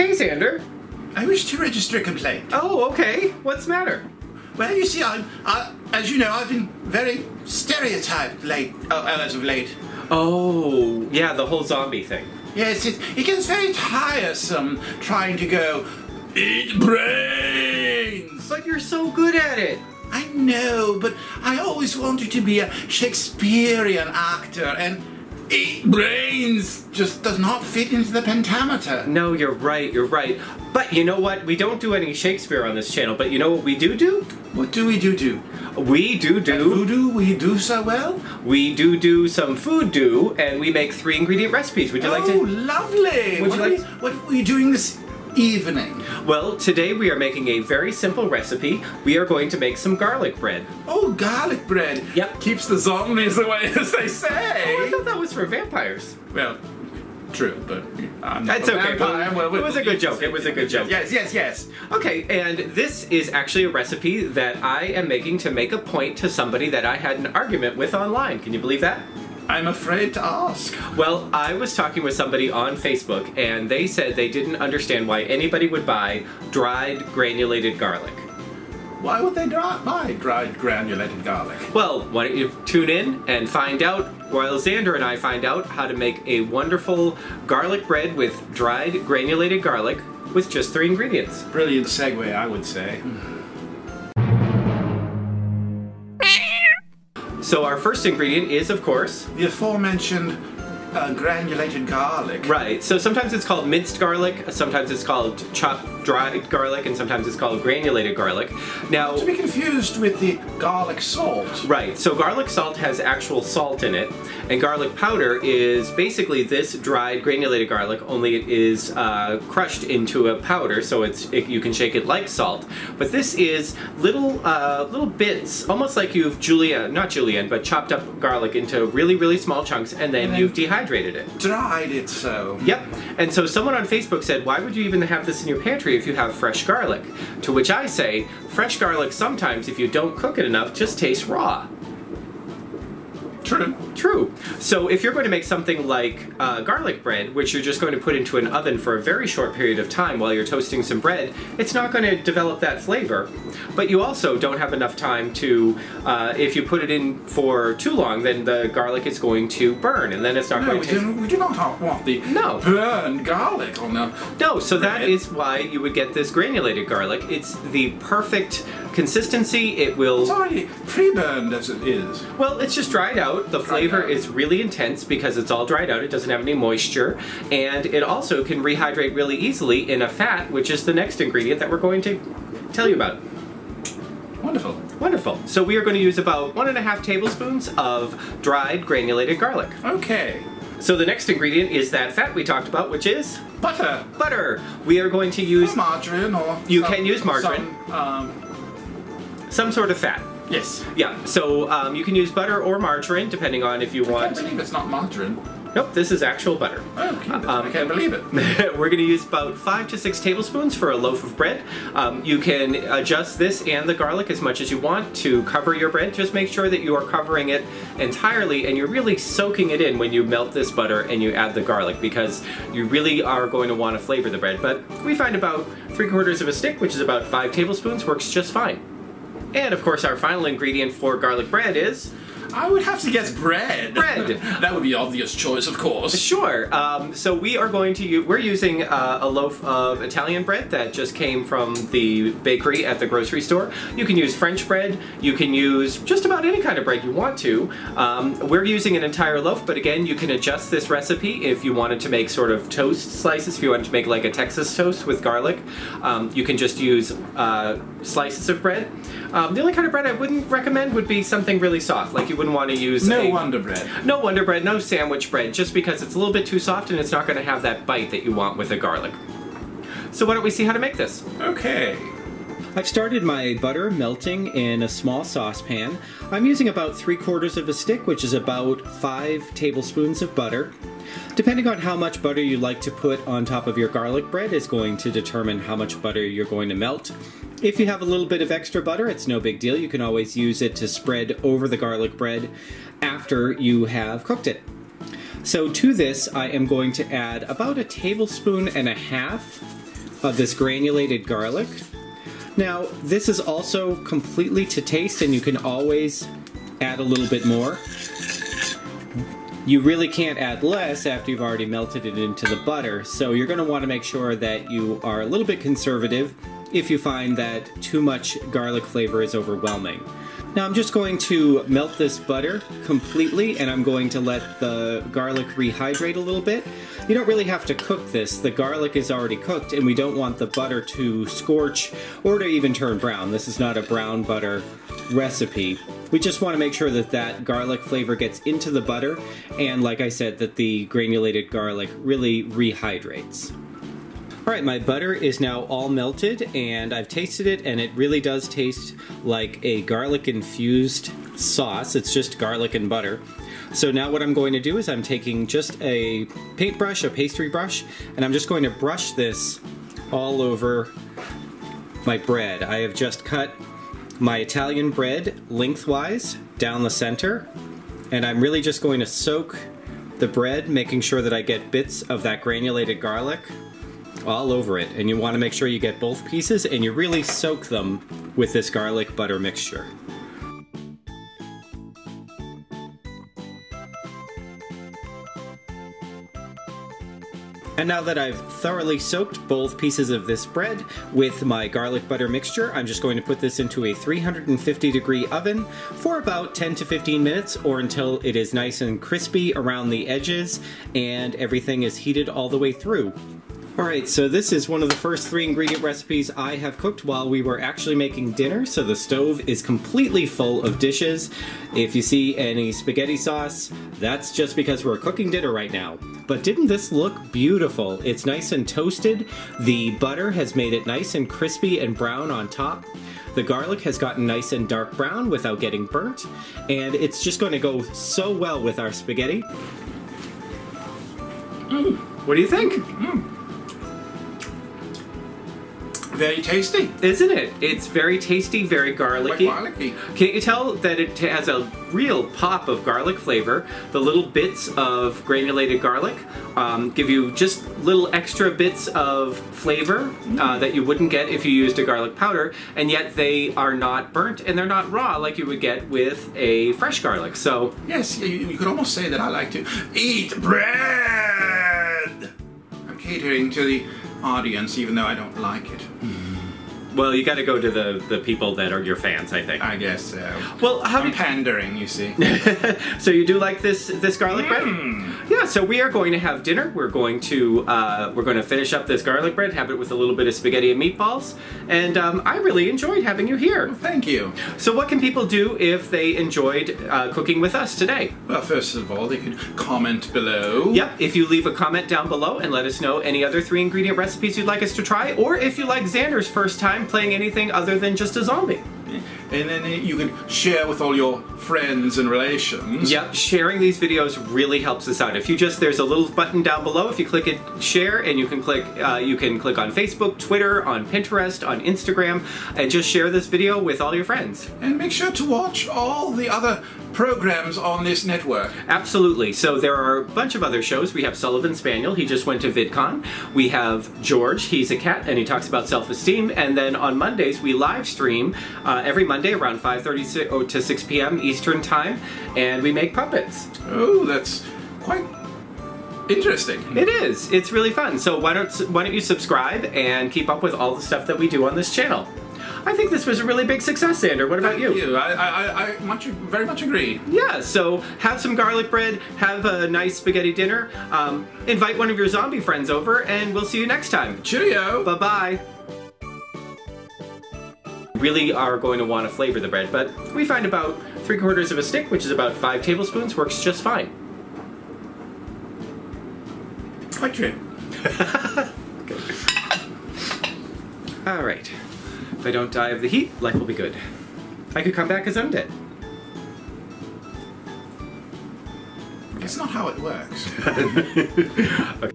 Hey, Zander. I wish to register a complaint. Oh, okay. What's the matter? Well, you see, as you know, I've been very stereotyped as of late. Oh, yeah, the whole zombie thing. Yes, it gets very tiresome trying to go, eat brains! But you're so good at it. I know, but I always wanted to be a Shakespearean actor, and eat brains just does not fit into the pentameter. No, you're right, you're right. But you know what? We don't do any Shakespeare on this channel, but you know what we do? What do? We do. Voodoo, we do so well? We do some food and we make 3-ingredient recipes. Would you like to? Oh, lovely! What are we doing this evening? Well, today we are making a very simple recipe. We are going to make some garlic bread. Oh, garlic bread! Yep. Keeps the zombies away, as they say! Oh, I thought that was for vampires. Well, true, but I'm not That's a okay. vampire. Well, it was a good joke. It was a good joke. Yes. Okay, and this is actually a recipe that I am making to make a point to somebody that I had an argument with online. Can you believe that? I'm afraid to ask. Well, I was talking with somebody on Facebook, and they said they didn't understand why anybody would buy dried granulated garlic. Why would they buy dried granulated garlic? Well, why don't you tune in and find out, while Zander and I find out how to make a wonderful garlic bread with dried granulated garlic with just 3 ingredients. Brilliant segue, I would say. So our first ingredient is, of course, the aforementioned granulated garlic. Right, so sometimes it's called minced garlic, sometimes it's called chopped dried garlic, and sometimes it's called granulated garlic. Now, to be confused with the garlic salt. Right, so garlic salt has actual salt in it, and garlic powder is basically this dried granulated garlic, only it is crushed into a powder, so you can shake it like salt. But this is little bits, almost like you've chopped up garlic into really, really small chunks, and then you've dehydrated it. Dried it so. Yep, and so someone on Facebook said, why would you even have this in your pantry if you have fresh garlic? To which I say, fresh garlic sometimes, if you don't cook it enough, just tastes raw. True. So if you're going to make something like garlic bread, which you're just going to put into an oven for a very short period of time while you're toasting some bread, it's not going to develop that flavor. But you also don't have enough time to, if you put it in for too long, then the garlic is going to burn, and then it's not going to... we do not want the burned garlic on the No, so bread. that is why you would get this granulated garlic. It's the perfect consistency. It will... It's already pre-burned as it is. Well, it's just dried out. The flavor is really intense because it's all dried out. It doesn't have any moisture. And it also can rehydrate really easily in a fat, which is the next ingredient that we're going to tell you about. Wonderful. Wonderful. So we are going to use about 1.5 tablespoons of dried granulated garlic. Okay. So the next ingredient is that fat we talked about, which is... Butter. Butter. We are going to use... Or margarine, or... You can use margarine. Some sort of fat. Yes. Yeah, so you can use butter or margarine, depending on if you want... I can't believe it's not margarine. Nope, this is actual butter. Okay, I can't believe it. We're going to use about 5 to 6 tablespoons for a loaf of bread. You can adjust this and the garlic as much as you want to cover your bread. Just make sure that you are covering it entirely and you're really soaking it in when you melt this butter and you add the garlic, because you really are going to want to flavor the bread. But we find about 3/4 of a stick, which is about 5 tablespoons, works just fine. And of course our final ingredient for garlic bread is... I would have to guess bread. Bread. That would be obvious choice, of course. Sure. So we are going to we're using a loaf of Italian bread that just came from the bakery at the grocery store. You can use French bread. You can use just about any kind of bread you want to. We're using an entire loaf, but again, you can adjust this recipe if you wanted to make sort of toast slices. If you wanted to make like a Texas toast with garlic, you can just use slices of bread. The only kind of bread I wouldn't recommend would be something really soft, like you wouldn't want to use no Wonder Bread. No Wonder Bread, no sandwich bread, just because it's a little bit too soft and it's not going to have that bite that you want with the garlic. So why don't we see how to make this? Okay. I've started my butter melting in a small saucepan. I'm using about 3/4 of a stick, which is about 5 tablespoons of butter. Depending on how much butter you like to put on top of your garlic bread is going to determine how much butter you're going to melt. If you have a little bit of extra butter, it's no big deal. You can always use it to spread over the garlic bread after you have cooked it. So to this, I am going to add about 1.5 tablespoons of this granulated garlic. Now, this is also completely to taste, and you can always add a little bit more. You really can't add less after you've already melted it into the butter, so you're going to want to make sure that you are a little bit conservative if you find that too much garlic flavor is overwhelming. Now I'm just going to melt this butter completely, and I'm going to let the garlic rehydrate a little bit. You don't really have to cook this. The garlic is already cooked, and we don't want the butter to scorch or to even turn brown. This is not a brown butter recipe. We just want to make sure that that garlic flavor gets into the butter, and like I said, that the granulated garlic really rehydrates. Alright, my butter is now all melted, and I've tasted it, and it really does taste like a garlic-infused sauce. It's just garlic and butter. So now what I'm going to do is I'm taking just a paintbrush, a pastry brush, and I'm just going to brush this all over my bread. I have just cut my Italian bread lengthwise down the center, and I'm really just going to soak the bread, making sure that I get bits of that granulated garlic all over it. And you want to make sure you get both pieces, and you really soak them with this garlic butter mixture. And now that I've thoroughly soaked both pieces of this bread with my garlic butter mixture, I'm just going to put this into a 350-degree oven for about 10 to 15 minutes, or until it is nice and crispy around the edges and everything is heated all the way through. Alright, so this is one of the first 3 ingredient recipes I have cooked while we were actually making dinner, so the stove is completely full of dishes. If you see any spaghetti sauce, that's just because we're cooking dinner right now. But didn't this look beautiful? It's nice and toasted, the butter has made it nice and crispy and brown on top, the garlic has gotten nice and dark brown without getting burnt, and it's just going to go so well with our spaghetti. What do you think? Very tasty. Isn't it? It's very tasty, very garlicky. Quite garlicky. Can't you tell that it has a real pop of garlic flavor? The little bits of granulated garlic give you just little extra bits of flavor that you wouldn't get if you used a garlic powder, and yet they are not burnt and they're not raw like you would get with a fresh garlic. So yes, you could almost say that I like to eat bread. I'm catering to the audience, even though I don't like it. Well, you got to go to the people that are your fans, I think. I guess so. Well, I'm pandering, you see. So you do like this garlic bread? Yeah. So we are going to have dinner. We're going to finish up this garlic bread, have it with a little bit of spaghetti and meatballs, and I really enjoyed having you here. Well, thank you. So what can people do if they enjoyed cooking with us today? Well, first of all, they could comment below. Yep. If you leave a comment down below and let us know any other 3 ingredient recipes you'd like us to try, or if you like Zander's first time playing anything other than just a zombie. And then you can share with all your friends and relations. Yep, sharing these videos really helps us out. If you there's a little button down below. If you click it, share, and you can click on Facebook, Twitter, on Pinterest, on Instagram, and just share this video with all your friends. And make sure to watch all the other programs on this network. Absolutely. So there are a bunch of other shows. We have Sullivan Spaniel. He just went to VidCon. We have George. He's a cat, and he talks about self-esteem. And then on Mondays, we live stream every Monday around 5:30 to 6 p.m. Eastern Time, and we make puppets. Oh, that's quite interesting. It is. It's really fun. So why don't you subscribe and keep up with all the stuff that we do on this channel. I think this was a really big success, Zander. What about you? Thank you. I very much agree. Yeah, so have some garlic bread, have a nice spaghetti dinner, invite one of your zombie friends over, and we'll see you next time. Cheerio. Bye-bye. Really are going to want to flavor the bread, but we find about 3/4 of a stick, which is about 5 tablespoons, works just fine. Quite true. All right. If I don't die of the heat, life will be good. I could come back as undead. That's not how it works. Okay.